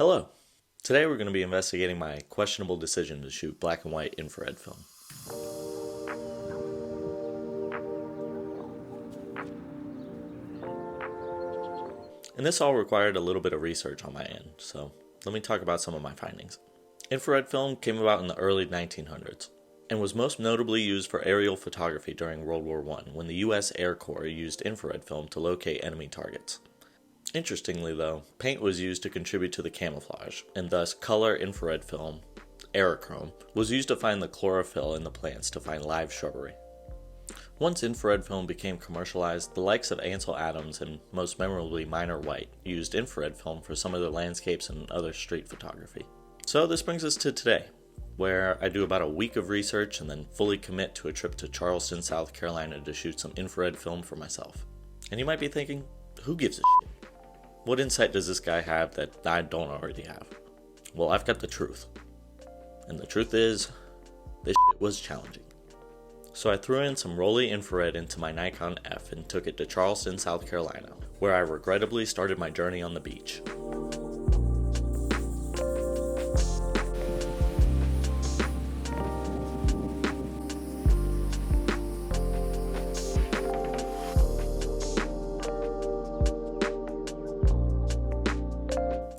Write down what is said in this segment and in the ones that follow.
Hello. Today we're going to be investigating my questionable decision to shoot black and white infrared film. And this all required a little bit of research on my end, so let me talk about some of my findings. Infrared film came about in the early 1900s and was most notably used for aerial photography during World War I when the U.S. Air Corps used infrared film to locate enemy targets. Interestingly though, paint was used to contribute to the camouflage, and thus color infrared film, aerochrome, was used to find the chlorophyll in the plants to find live shrubbery. Once infrared film became commercialized, the likes of Ansel Adams and most memorably Minor White used infrared film for some of their landscapes and other street photography. So this brings us to today, where I do about a week of research and then fully commit to a trip to Charleston, South Carolina to shoot some infrared film for myself. And you might be thinking, who gives a shit? What insight does this guy have that I don't already have? Well, I've got the truth. And the truth is, this shit was challenging. So I threw in some Rollei Infrared into my Nikon F and took it to Charleston, South Carolina, where I regrettably started my journey on the beach.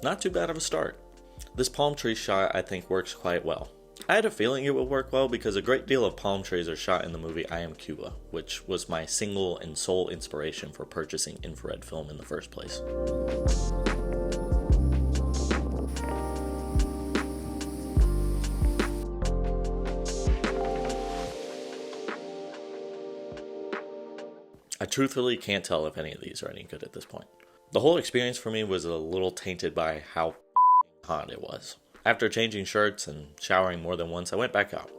Not too bad of a start. This palm tree shot I think works quite well. I had a feeling it would work well because a great deal of palm trees are shot in the movie I Am Cuba, which was my single and sole inspiration for purchasing infrared film in the first place. I truthfully can't tell if any of these are any good at this point. The whole experience for me was a little tainted by how hot it was. After changing shirts and showering more than once, I went back out.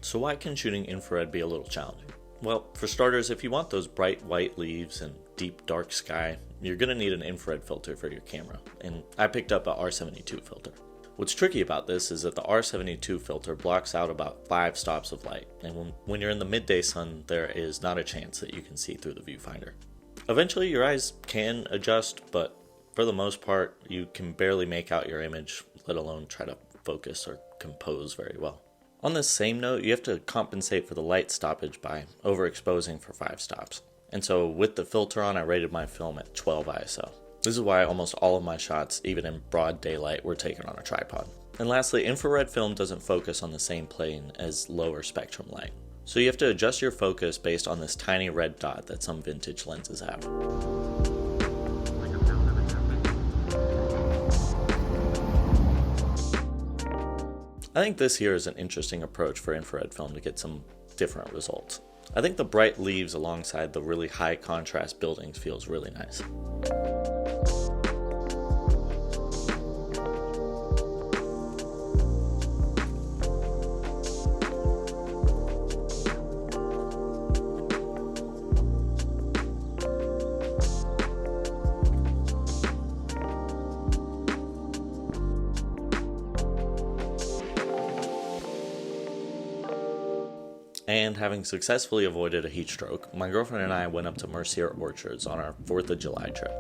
So why can shooting infrared be a little challenging? Well, for starters, if you want those bright white leaves and deep dark sky, you're going to need an infrared filter for your camera, and I picked up a R72 filter. What's tricky about this is that the R72 filter blocks out about 5 stops of light, and when you're in the midday sun, there is not a chance that you can see through the viewfinder. Eventually, your eyes can adjust, but for the most part, you can barely make out your image, let alone try to focus or compose very well. On this same note, you have to compensate for the light stoppage by overexposing for 5 stops. And so with the filter on, I rated my film at 12 ISO. This is why almost all of my shots, even in broad daylight, were taken on a tripod. And lastly, infrared film doesn't focus on the same plane as lower spectrum light. So you have to adjust your focus based on this tiny red dot that some vintage lenses have. I think this here is an interesting approach for infrared film to get some different results. I think the bright leaves alongside the really high contrast buildings feels really nice. And having successfully avoided a heat stroke, my girlfriend and I went up to Mercier Orchards on our 4th of July trip.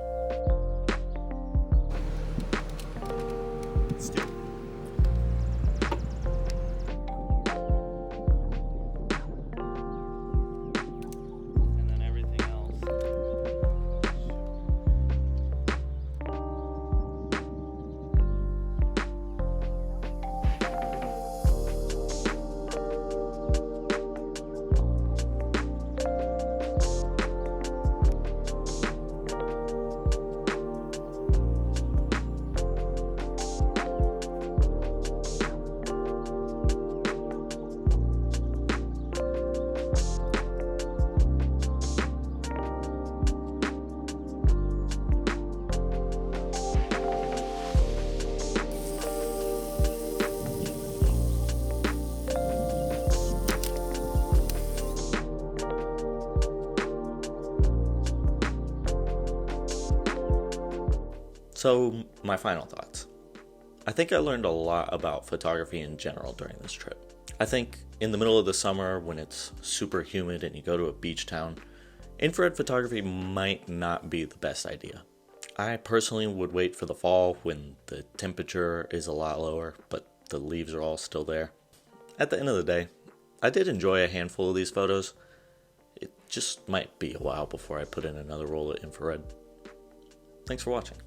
So, my final thoughts. I think I learned a lot about photography in general during this trip. I think in the middle of the summer, when it's super humid and you go to a beach town, infrared photography might not be the best idea. I personally would wait for the fall when the temperature is a lot lower, but the leaves are all still there. At the end of the day, I did enjoy a handful of these photos. It just might be a while before I put in another roll of infrared. Thanks for watching.